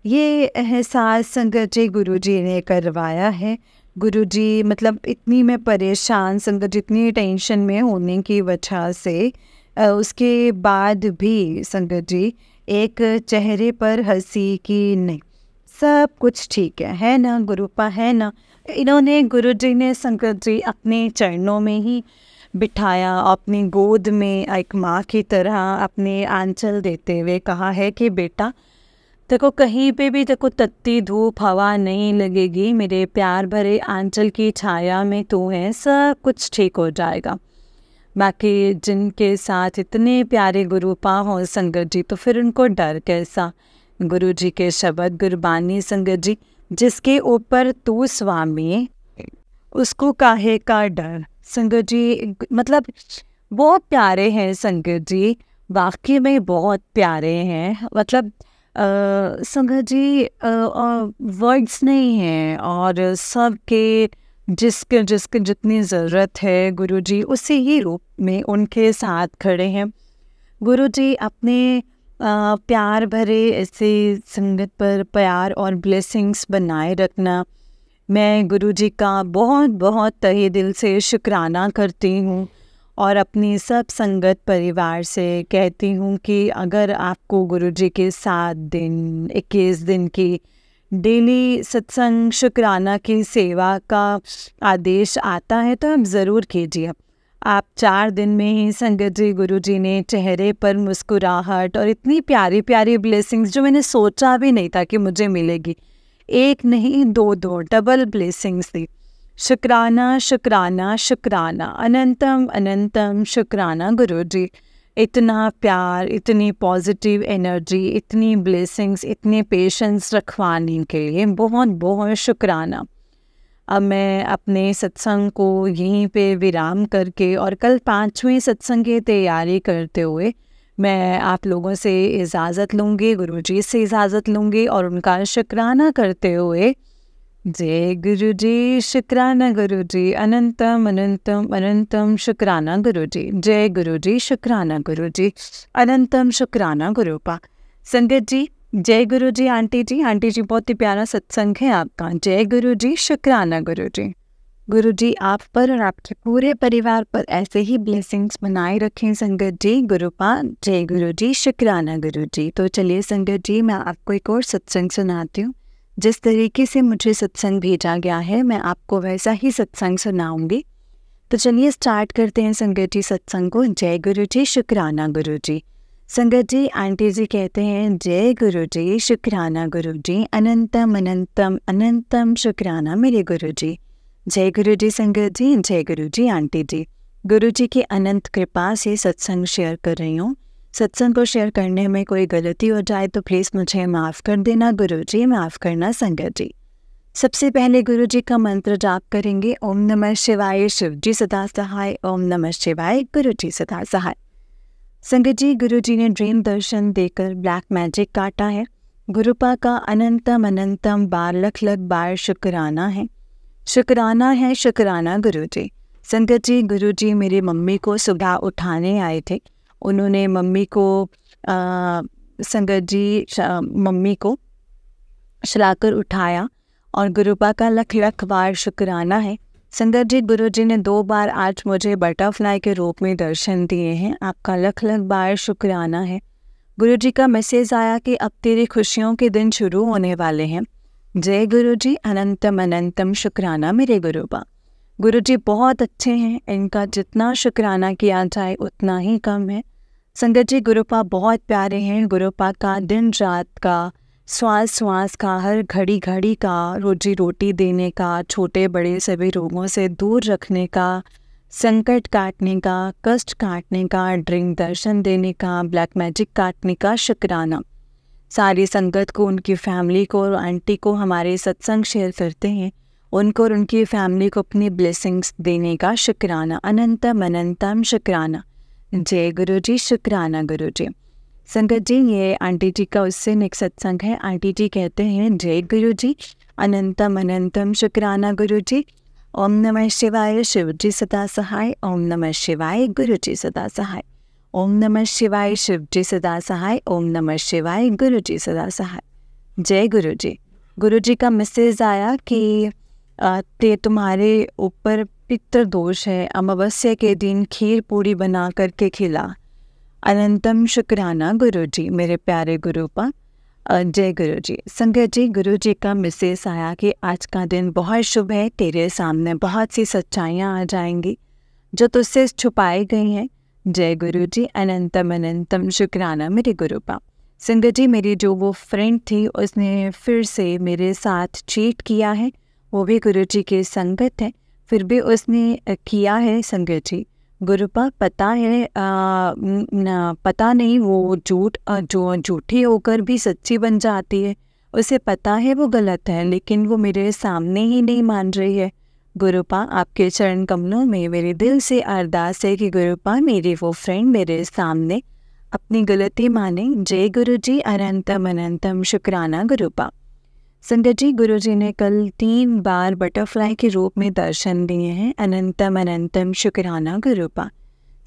ये एहसास संगत जी गुरुजी ने करवाया है। गुरुजी मतलब इतनी मैं परेशान, संगत जितनी टेंशन में होने की वजह से उसके बाद भी संगत जी एक चेहरे पर हंसी की नहीं, सब कुछ ठीक है ना गुरुपा, है ना। इन्होंने गुरुजी ने संगत जी अपने चरणों में ही बिठाया, अपनी गोद में एक माँ की तरह अपने आंचल देते हुए कहा है कि बेटा देखो कहीं पे भी देखो तत्ती धूप हवा नहीं लगेगी, मेरे प्यार भरे आंचल की छाया में तू है, सब कुछ ठीक हो जाएगा। बाकी जिनके साथ इतने प्यारे गुरुपा हो संगत जी, तो फिर उनको डर कैसा। गुरु जी के शब्द गुरबानी संगत जी, जिसके ऊपर तू स्वामी उसको काहे का डर। संगत जी मतलब बहुत प्यारे हैं संगत जी, वाकई में बहुत प्यारे हैं। मतलब संगत जी वर्ड्स नहीं हैं, और सबके जिसके जिसके जितनी ज़रूरत है गुरुजी उसी ही रूप में उनके साथ खड़े हैं। गुरुजी अपने प्यार भरे ऐसे संगत पर प्यार और ब्लेसिंग्स बनाए रखना। मैं गुरुजी का बहुत बहुत तहे दिल से शुक्राना करती हूँ, और अपनी सब संगत परिवार से कहती हूँ कि अगर आपको गुरुजी के 7 दिन 21 दिन की डेली सत्संग शुक्राना की सेवा का आदेश आता है तो आप ज़रूर कीजिए। आप 4 दिन में ही संगत जी गुरुजी ने चेहरे पर मुस्कुराहट और इतनी प्यारी प्यारी ब्लेसिंग्स जो मैंने सोचा भी नहीं था कि मुझे मिलेगी, एक नहीं दो डबल ब्लेसिंग्स दी। शुक्राना शुक्राना शुक्राना, अनंतम अनंतम शुक्राना गुरुजी। इतना प्यार, इतनी पॉजिटिव एनर्जी, इतनी ब्लेसिंग्स, इतने पेशेंस रखवाने के लिए बहुत बहुत शुक्राना। अब मैं अपने सत्संग को यहीं पे विराम करके और कल 5वें सत्संग की तैयारी करते हुए मैं आप लोगों से इजाज़त लूँगी, गुरुजी से इजाज़त लूँगी, और उनका शुक्राना करते हुए जय गुरुजी, शुक्राना गुरुजी, अनंतम अनंतम अनंतम शुक्राना गुरुजी, जय गुरुजी, शुक्राना गुरुजी, अनंतम शुक्राना गुरुपा। संगत जी जय गुरुजी। आंटी जी बहुत ही प्यारा सत्संग है आपका। जय गुरुजी, शुक्राना गुरुजी। गुरुजी आप पर और आपके पूरे परिवार पर ऐसे ही ब्लेसिंग्स बनाए रखें संगत जी, गुरुपा। जय गुरुजी, शुक्राना गुरुजी। तो चलिए संगत जी, मैं आपको एक और सत्संग सुनाती हूँ। जिस तरीके से मुझे सत्संग भेजा गया है मैं आपको वैसा ही सत्संग सुनाऊंगी। तो चलिए स्टार्ट करते हैं संगत जी सत्संग को। जय गुरुजी, शुक्राना गुरुजी। संगत जी आंटी जी कहते हैं जय गुरुजी, शुक्राना गुरुजी, अनंतम अनंतम अनंतम शुक्राना मेरे गुरुजी। जय गुरुजी संगत जी, जय गुरुजी आंटी जी। गुरुजी की अनंत कृपा से सत्संग शेयर कर रही हूँ। सत्संग को शेयर करने में कोई गलती हो जाए तो प्लीज़ मुझे माफ़ कर देना गुरुजी, माफ़ करना संगत जी। सबसे पहले गुरुजी का मंत्र जाप करेंगे। ओम नमः शिवाय, शिव जी सदा सहाय। ओम नमः शिवाय, गुरुजी सदा सहाय। संगत जी गुरुजी ने ड्रीम दर्शन देकर ब्लैक मैजिक काटा है। गुरुपा का अनंतम अनंतम बार लख बार शुक्राना है, शुक्राना है, शुक्राना गुरुजी। संगत जी गुरुजी मेरी मम्मी को सुबह उठाने आए थे। उन्होंने मम्मी को संगत जी मम्मी को सुलाकर उठाया, और गुरुपा का लख लख बार शुक्राना है। संगत जी गुरुजी ने 2 बार आज मुझे बटरफ्लाई के रूप में दर्शन दिए हैं। आपका लख लख बार शुक्राना है। गुरुजी का मैसेज आया कि अब तेरी खुशियों के दिन शुरू होने वाले हैं। जय गुरुजी, अनंतम अनंतम शुक्राना मेरे गुरुपा। गुरुजी बहुत अच्छे हैं, इनका जितना शुक्राना किया जाए उतना ही कम है। संगत जी गुरुपा बहुत प्यारे हैं। गुरुपा का दिन रात का, श्वास श्वास का, हर घड़ी घड़ी का, रोजी रोटी देने का, छोटे बड़े सभी रोगों से दूर रखने का, संकट काटने का, कष्ट काटने का, ड्रीम दर्शन देने का, ब्लैक मैजिक काटने का शुक्राना। सारी संगत को, उनकी फैमिली को और आंटी को हमारे सत्संग शेयर करते हैं, उनको और उनकी फैमिली को अपनी ब्लेसिंग्स देने का शुक्राना। अनंतम अनंतम शुक्राना। जय गुरुजी, शुक्राना गुरुजी। संगत जी ये आंटी जी का उससे नेक्स्ट सत्संग है। आंटी जी कहते हैं जय गुरुजी, अनंतम अनंतम शुक्राना गुरुजी। ओम नमः शिवाय शिव जी सदा सहाय। ओम नमः शिवाय गुरु जी सदा सहाय। ओम नमः शिवाय शिव जी सदा सहाय। ओम नमः शिवाय गुरु जी सदा सहाय। जय गुरु जी। गुरु जी का मैसेज आया कि ते तुम्हारे ऊपर पितृ दोष है, अमावस्या के दिन खीर पूरी बना करके खिला। अनंतम शुक्राना गुरु जी, मेरे प्यारे गुरुपा। जय गुरु जी। संगत जी, गुरु जी का मैसेज आया कि आज का दिन बहुत शुभ है, तेरे सामने बहुत सी सच्चाइयाँ आ जाएंगी जो तुझसे छुपाई गई हैं। जय गुरु जी। अनंतम अनंतम शुक्राना मेरे गुरुपा। संगत जी, मेरी जो वो फ्रेंड थी उसने फिर से मेरे साथ चीट किया है, वो भी गुरु जी की संगत है, फिर भी उसने किया है। संगत जी, गुरुपा पता है पता नहीं वो जो झूठी होकर भी सच्ची बन जाती है, उसे पता है वो गलत है, लेकिन वो मेरे सामने ही नहीं मान रही है। गुरुपा आपके चरण कमलों में मेरे दिल से अरदास है कि गुरुपा मेरी वो फ्रेंड मेरे सामने अपनी गलती माने। जय गुरु जी। अनंतम अनंतम शुक्राना गुरुपा। संगत जी, गुरु जी ने कल 3 बार बटरफ्लाई के रूप में दर्शन दिए हैं। अनंतम अनंतम शुक्राना गुरुपा।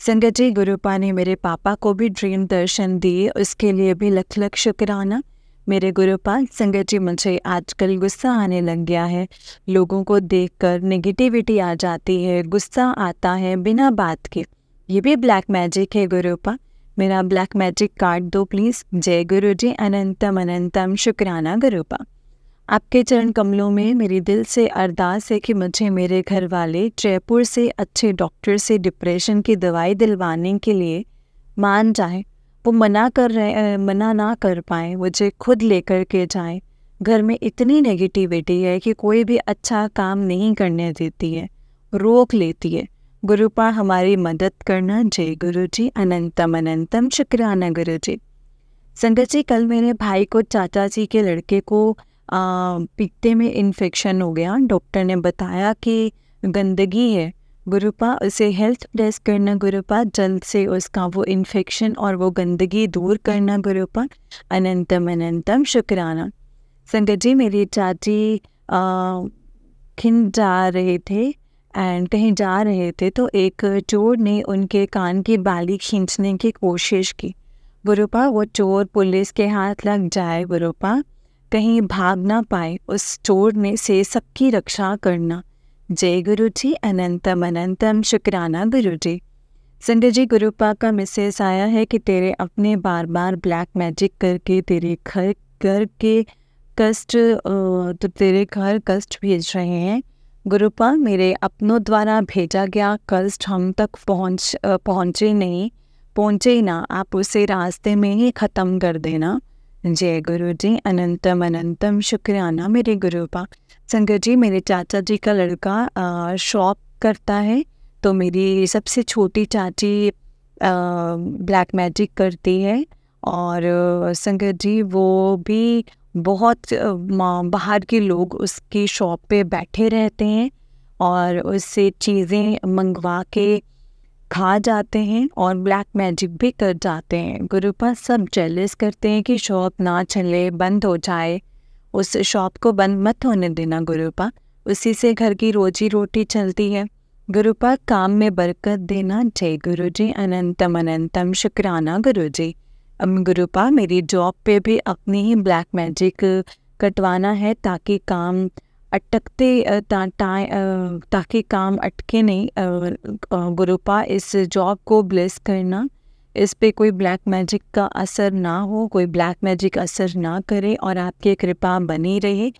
संगत जी, गुरुपा ने मेरे पापा को भी ड्रीम दर्शन दिए, उसके लिए भी लख लख शुक्राना मेरे गुरुपा। संगत जी, मुझे आजकल गुस्सा आने लग गया है, लोगों को देखकर नेगेटिविटी आ जाती है, गुस्सा आता है बिना बात के, ये भी ब्लैक मैजिक है गुरुपा। मेरा ब्लैक मैजिक कार्ड दो प्लीज़। जय गुरु जी। अनंतम अनंतम शुक्राना गुरुपा। आपके चरण कमलों में मेरी दिल से अरदास है कि मुझे मेरे घर वाले जयपुर से अच्छे डॉक्टर से डिप्रेशन की दवाई दिलवाने के लिए मान जाए। वो मना ना कर पाए, मुझे खुद लेकर के जाए। घर में इतनी नेगेटिविटी है कि कोई भी अच्छा काम नहीं करने देती है, रोक लेती है। गुरुपा हमारी मदद करना। जय गुरु जी। अनंतम अनंतम शुक्राना गुरु जी। संगत जी, कल मेरे भाई को चाचा जी के लड़के को पित्ते में इन्फेक्शन हो गया। डॉक्टर ने बताया कि गंदगी है। गुरुपा उसे हेल्थ ब्लेस करना गुरुपा, जल्द से उसका वो इन्फेक्शन और वो गंदगी दूर करना गुरुपा। अनंतम अनंतम शुक्राना। संगत जी, मेरी चाची कहीं जा रहे थे तो एक चोर ने उनके कान की बाली खींचने की कोशिश की। गुरुपा वो चोर पुलिस के हाथ लग जाए गुरुपा, कहीं भाग ना पाए, उस चोर में से सबकी रक्षा करना। जय गुरु जी। अनंतम अनंतम शुक्राना गुरु जी। संजय जी, गुरुपा का मैसेज आया है कि तेरे अपने बार बार ब्लैक मैजिक करके तेरे घर कष्ट भेज रहे हैं। गुरुपा, मेरे अपनों द्वारा भेजा गया कष्ट हम तक पहुँचे ही ना, आप उसे रास्ते में ही ख़त्म कर देना। जय गुरु जी। अनंतम अनंतम शुक्राना मेरे गुरुपा। संगत जी, मेरे चाचा जी का लड़का शॉप करता है, तो मेरी सबसे छोटी चाची ब्लैक मैजिक करती है। और संगत जी, वो भी बहुत बाहर के लोग उसकी शॉप पे बैठे रहते हैं और उससे चीज़ें मंगवा के खा जाते हैं और ब्लैक मैजिक भी कर जाते हैं। गुरुपा सब जेलस करते हैं कि शॉप ना चले, बंद हो जाए। उस शॉप को बंद मत होने देना गुरुपा, उसी से घर की रोजी रोटी चलती है। गुरुपा काम में बरकत देना। जय गुरु जी। अनंतम अनंतम शुक्राना गुरु जी। अब गुरुपा, मेरी जॉब पे भी अपनी ही ब्लैक मैजिक कटवाना है ताकि काम ताकि काम अटके नहीं। गुरुपा, इस जॉब को ब्लेस करना, इस पे कोई ब्लैक मैजिक का असर ना हो, कोई ब्लैक मैजिक असर ना करे और आपकी कृपा बनी रहे,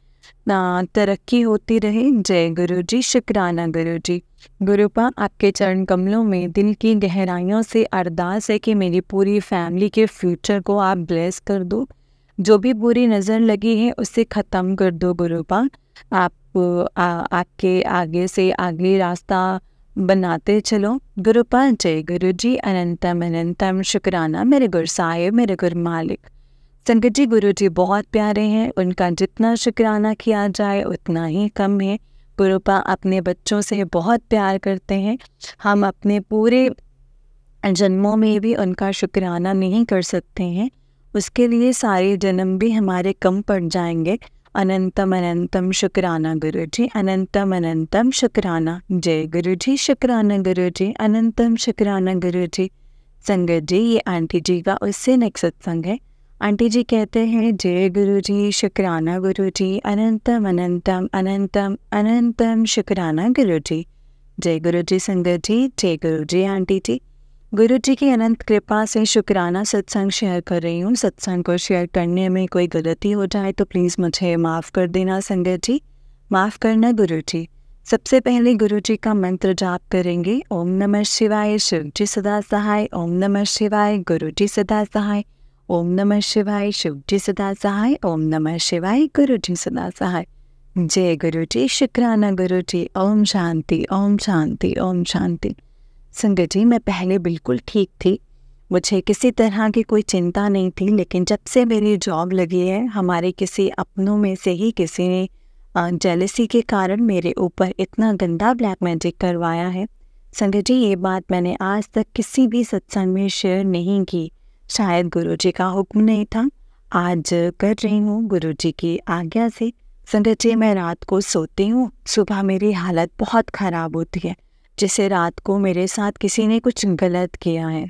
तरक्की होती रहे। जय गुरु जी। शुक्राना गुरु जी। गुरुपा, आपके चरण कमलों में दिल की गहराइयों से अरदास है कि मेरी पूरी फैमिली के फ्यूचर को आप ब्लेस कर दो, जो भी बुरी नज़र लगी है उसे ख़त्म कर दो गुरुपा। आपके आगे से आगे रास्ता बनाते चलो गुरुपा। जय गुरु जी। अनंतम अनंतम शुक्राना मेरे गुरु साहिब, मेरे गुरु मालिक। संगत जी, गुरु जी बहुत प्यारे हैं, उनका जितना शुक्राना किया जाए उतना ही कम है। गुरुपा अपने बच्चों से बहुत प्यार करते हैं, हम अपने पूरे जन्मों में भी उनका शुक्राना नहीं कर सकते हैं, उसके लिए सारे जन्म भी हमारे कम पड़ जाएंगे। अनंतम अनंतम शुक्राना गुरु जी, अनंतम अनंतम शुक्राना। जय गुरु जी, शुक्राना गुरु जी, अनंतम शुक्राना गुरु जी। संगत जी, ये आंटी जी का उससे नेक्स्ट सत्संग है। आंटी जी कहते हैं, जय गुरु जी, शुक्राना गुरु जी, अनंतम अनंतम अनंतम अनंतम शुक्राना गुरु जी। जय गुरु जी संगत जी, जय गुरु जी आंटी जी। गुरु जी की अनंत कृपा से शुक्राना सत्संग शेयर कर रही हूँ। सत्संग को शेयर करने में कोई गलती हो जाए तो प्लीज़ मुझे माफ़ कर देना संगत जी, माफ़ करना गुरु जी। सबसे पहले गुरु जी का मंत्र जाप करेंगे। ओम नमः शिवाय, शिव जी सदा सहाय। ओम नमः शिवाय, गुरु जी सदा सहाय। ओम नमः शिवाय, शिव जी सदा सहाय। ओम नमः शिवाय, गुरु जी सदा सहाय। जय गुरु जी, शुक्राना गुरु जी। ओम शांति, ओम शांति, ओम शांति। संगत जी, मैं पहले बिल्कुल ठीक थी, मुझे किसी तरह की कोई चिंता नहीं थी, लेकिन जब से मेरी जॉब लगी है, हमारे किसी अपनों में से ही किसी ने जेलसी के कारण मेरे ऊपर इतना गंदा ब्लैक मैजिक करवाया है। संगत जी, ये बात मैंने आज तक किसी भी सत्संग में शेयर नहीं की, शायद गुरु जी का हुक्म नहीं था। आज कर रही हूँ गुरु जी की आज्ञा से। संगत जी, मैं रात को सोती हूँ, सुबह मेरी हालत बहुत ख़राब होती है, जैसे रात को मेरे साथ किसी ने कुछ गलत किया है।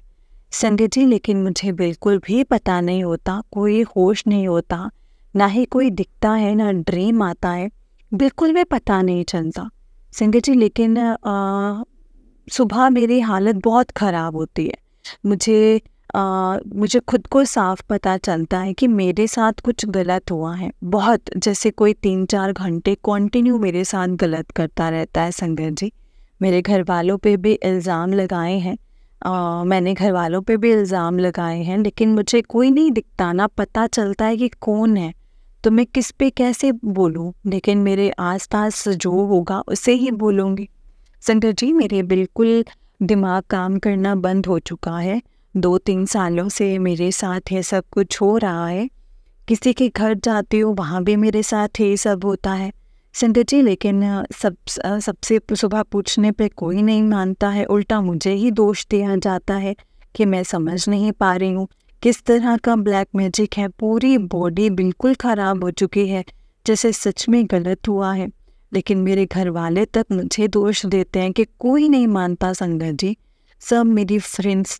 संगत जी, लेकिन मुझे बिल्कुल भी पता नहीं होता, कोई होश नहीं होता, ना ही कोई दिखता है, ना ड्रीम आता है, बिल्कुल भी पता नहीं चलता संगत जी। लेकिन सुबह मेरी हालत बहुत ख़राब होती है। मुझे खुद को साफ पता चलता है कि मेरे साथ कुछ गलत हुआ है, बहुत, जैसे कोई 3-4 घंटे कंटिन्यू मेरे साथ गलत करता रहता है संगत जी। मेरे घर वालों पे भी इल्ज़ाम लगाए हैं, मैंने घर वालों पे भी इल्ज़ाम लगाए हैं, लेकिन मुझे कोई नहीं दिखता, ना पता चलता है कि कौन है, तो मैं किस पे कैसे बोलूं। लेकिन मेरे आसपास जो होगा उसे ही बोलूँगी। संगत जी, मेरे बिल्कुल दिमाग काम करना बंद हो चुका है। 2-3 सालों से मेरे साथ ये सब कुछ हो रहा है। किसी के घर जाती हूँ, वहाँ भी मेरे साथ ये सब होता है संगत जी। लेकिन सबसे सुबह पूछने पे कोई नहीं मानता है, उल्टा मुझे ही दोष दिया जाता है कि मैं समझ नहीं पा रही हूँ किस तरह का ब्लैक मैजिक है। पूरी बॉडी बिल्कुल ख़राब हो चुकी है, जैसे सच में गलत हुआ है। लेकिन मेरे घर वाले तक मुझे दोष देते हैं कि कोई नहीं मानता संगत जी। सब मेरी फ्रेंड्स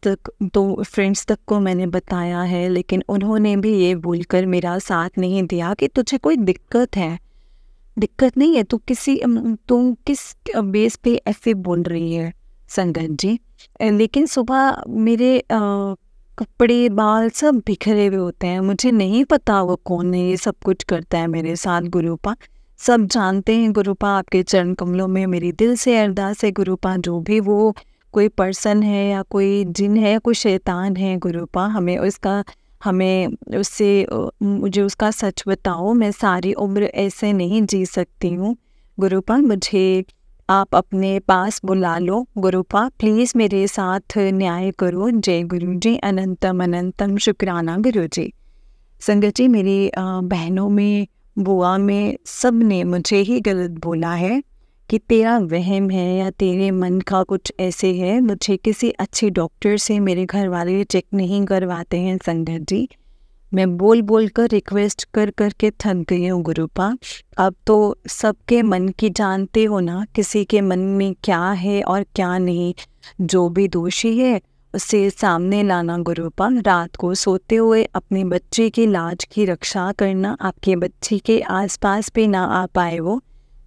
तक को मैंने बताया है, लेकिन उन्होंने भी ये बोलकर मेरा साथ नहीं दिया कि तुझे कोई दिक्कत है। दिक्कत नहीं है, तुम किस बेस पे ऐसे बोल रही है संगत जी। लेकिन सुबह मेरे कपड़े बाल सब बिखरे हुए होते हैं, मुझे नहीं पता वो कौन है, ये सब कुछ करता है मेरे साथ। गुरुपा सब जानते हैं, गुरुपा आपके चरण कमलों में मेरी दिल से अरदास है गुरुपा, जो भी वो कोई पर्सन है या कोई जिन है या कोई शैतान है गुरुपा, मुझे उसका सच बताओ। मैं सारी उम्र ऐसे नहीं जी सकती हूँ गुरुपा, मुझे आप अपने पास बुला लो गुरुपा, प्लीज़ मेरे साथ न्याय करो। जय गुरु जी, अनंतम अनंतम शुक्राना गुरु जी। संगत जी, मेरी बहनों में, बुआ में, सब ने मुझे ही गलत बोला है कि तेरा वहम है या तेरे मन का कुछ ऐसे है। मुझे किसी अच्छे डॉक्टर से मेरे घर वाले चेक नहीं करवाते हैं संगत जी। मैं बोल कर रिक्वेस्ट कर के थक गई हूँ गुरुपा। अब तो सबके मन की जानते हो ना, किसी के मन में क्या है और क्या नहीं। जो भी दोषी है उसे सामने लाना गुरुपा। रात को सोते हुए अपने बच्चे की लाज की रक्षा करना, आपके बच्चे के आसपास भी ना आ पाए वो।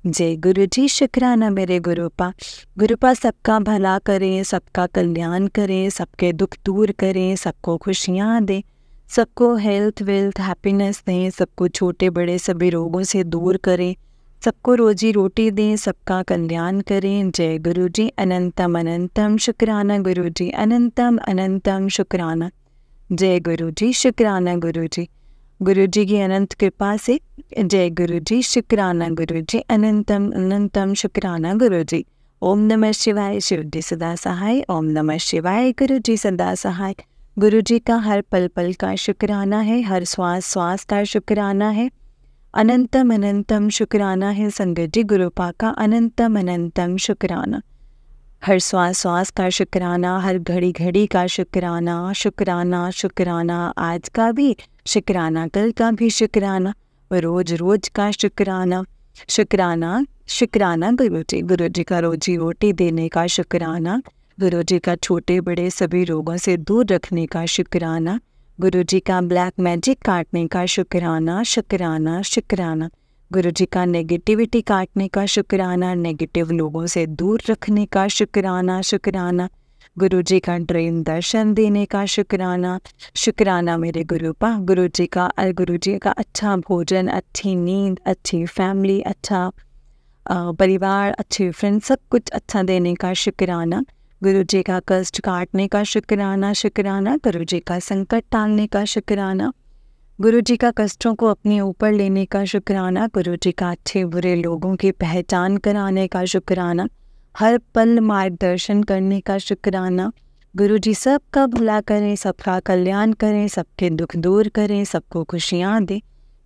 जय गुरु जी, शुक्राना मेरे गुरुपा। गुरुपा सबका भला करें, सबका कल्याण करें, सबके दुख दूर करें, सबको खुशियाँ दें, सबको हेल्थ वेल्थ हैप्पीनेस दें, सबको छोटे बड़े सभी रोगों से दूर करें, सबको रोजी रोटी दें, सबका कल्याण करें। जय गुरु जी, अनंतम अनंतम शुक्राना गुरु जी, अनंतम अनंतम शुक्राना। जय गुरु जी, शुक्राना गुरु जी। गुरु जी की अनंत कृपा से जय गुरु जी, शुक्राना गुरु जी, अनंतम अनंतम शुक्राना गुरु जी। ओम नमः शिवाय, शिव जी सदा सहाय। ओम नमः शिवाय, गुरु जी सदा सहाय। गुरु जी का हर पल पल का शुक्राना है, हर श्वास श्वास का शुक्राना है, अनंतम अनंतम शुक्राना है संगत जी। गुरुपा का अनंतम अनंतम शुक्राना, हर श्वास श्वास का शुक्राना, हर घड़ी घड़ी का शुक्राना, शुक्राना शुक्राना, आज का भी शुक्राना, कल का भी शुक्राना। रोज रोज का शुक्राना, शुक्राना शुक्राना गुरु जी का रोजी रोटी देने का शुक्राना, गुरु जी का छोटे बड़े सभी रोगों से दूर रखने का शुक्राना, गुरु जी का ब्लैक मैजिक काटने का शुक्राना, शुक्राना शुक्राना, गुरु जी का नेगेटिविटी काटने का शुक्राना, नेगेटिव लोगों से दूर रखने का शुक्राना, शुक्राना, गुरु जी का ड्रीम दर्शन देने का शुक्राना, शुक्राना मेरे गुरुपा, गुरु जी का अच्छा भोजन, अच्छी नींद, अच्छी फैमिली, अच्छा परिवार, अच्छे फ्रेंड, सब कुछ अच्छा देने का शुक्राना, गुरु जी का कष्ट काटने का शुक्राना, शुक्राना, गुरु जी का संकट टालने का शुक्राना, गुरु जी का कष्टों को अपने ऊपर लेने का शुक्राना, गुरु जी का अच्छे बुरे लोगों की पहचान कराने का शुक्राना, हर पल मार्गदर्शन करने का शुक्राना, गुरु जी सबका भला करें, सबका कल्याण करें, सबके दुख दूर करें, सबको खुशियाँ दें,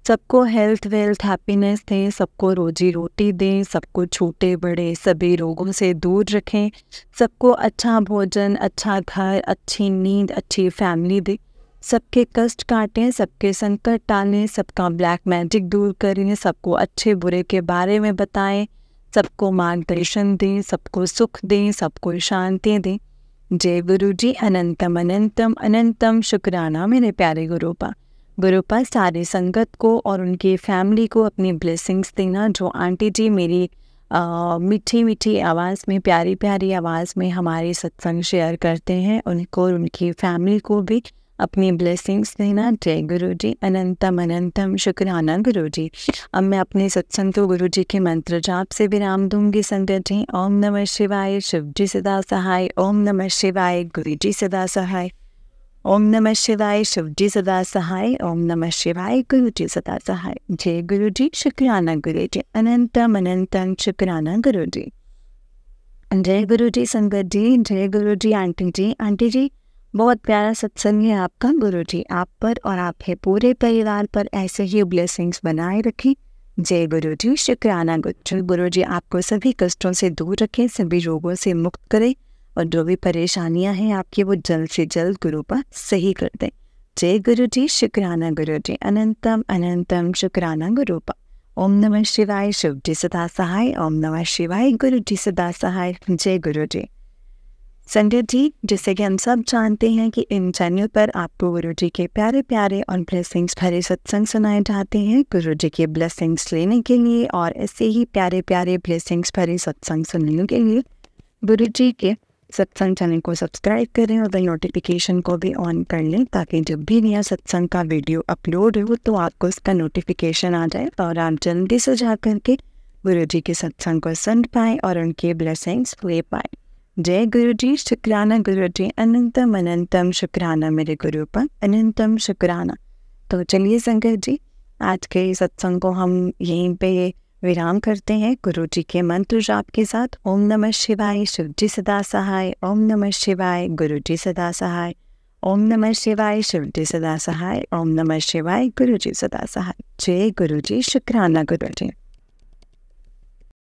सबको हेल्थ वेल्थ हैप्पीनेस दें, सबको रोजी रोटी दें, सबको छोटे बड़े सभी रोगों से दूर रखें, सबको अच्छा भोजन, अच्छा घर, अच्छी नींद, अच्छी फैमिली दें, सबके कष्ट काटें, सबके संकट टालें, सबका ब्लैक मैजिक दूर करें, सबको अच्छे बुरे के बारे में बताएं, सबको मार्गदर्शन दें, सबको सुख दें, सबको शांति दें। जय गुरु जी। अनंतम अनंतम अनंतम शुक्राना मेरे प्यारे गुरुपा। गुरुपा सारी संगत को और उनकी फैमिली को अपनी ब्लेसिंग्स देना। जो आंटी जी मेरी मीठी मीठी आवाज़ में, प्यारी प्यारी आवाज़ में हमारे सत्संग शेयर करते हैं, उनको और उनकी फैमिली को भी अपनी ब्लेसिंग्स देना। जय गुरु जी। अनंतम अनंतम शुक्राना गुरु जी। अब मैं अपने सत्संग को गुरु जी के मंत्र जाप से विराम दूंगी संगत जी। ओम नमः शिवाय, शिव जी सदा सहाय। ओम नमः शिवाय, गुरु जी सदा सहाय। ओम नमः शिवाय, शिव जी सदा सहाय। ओम नमः शिवाय, गुरु जी सदा सहाय। जय गुरु जी। शुक्राना गुरु जी। अनंतम अनंतम शुक्राना गुरु जी। जय गुरु जी संगत जी। जय गुरु जी आंटी जी। आंटी जी बहुत प्यारा सत्संग है आपका। गुरु जी आप पर और आपके पूरे परिवार पर ऐसे ही ब्लेसिंग्स बनाए रखें। जय गुरु जी। शुक्राना गुरु जी आपको सभी कष्टों से दूर रखें, सभी रोगों से मुक्त करें और जो भी परेशानियां हैं आपकी वो जल्द से जल्द गुरु पर सही कर दें। जय गुरु जी। शुक्राना गुरु जी। अनंतम अनंतम शुक्राना गुरु पर। ओम नमः शिवाय, शिव जी सदा सहाय। ओम नमः शिवाय, गुरु जी सदा सहाय। जय गुरु जी। संगत जी जैसे कि हम सब जानते हैं कि इन चैनल पर आपको गुरु जी के प्यारे प्यारे और ब्लेसिंग्स भरे सत्संग सुनाए जाते हैं। गुरु जी के ब्लेसिंग्स लेने के लिए और ऐसे ही प्यारे प्यारे ब्लेसिंग्स भरे सत्संग सुनने के लिए गुरु जी के सत्संग चैनल को सब्सक्राइब करें और बेल नोटिफिकेशन को भी ऑन कर लें, ताकि जब भी नया सत्संग का वीडियो अपलोड हो तो आपको उसका नोटिफिकेशन आ जाए और आप जल्दी से जा करके गुरु जी के सत्संग को सुन पाएँ और उनके ब्लेसिंग्स ले पाएँ। जय गुरु जी। शुक्राना गुरु जी। अनंतम अनंतम शुक्राना मेरे गुरु पर। अनंतम शुक्राना। तो चलिए संगत जी आज के सत्संग को हम यहीं पे विराम करते हैं गुरु जी के मंत्र जाप के साथ। ओम नमः शिवाय, शिव जी सदा सहाय। ओम नमः शिवाय, गुरु जी सदा सहाय। ओम नमः शिवाय, शिव जी सदा सहाय। ओम नमः शिवाय, गुरु जी सदा सहाय। जय गुरु जी। शुक्राना गुरु जी।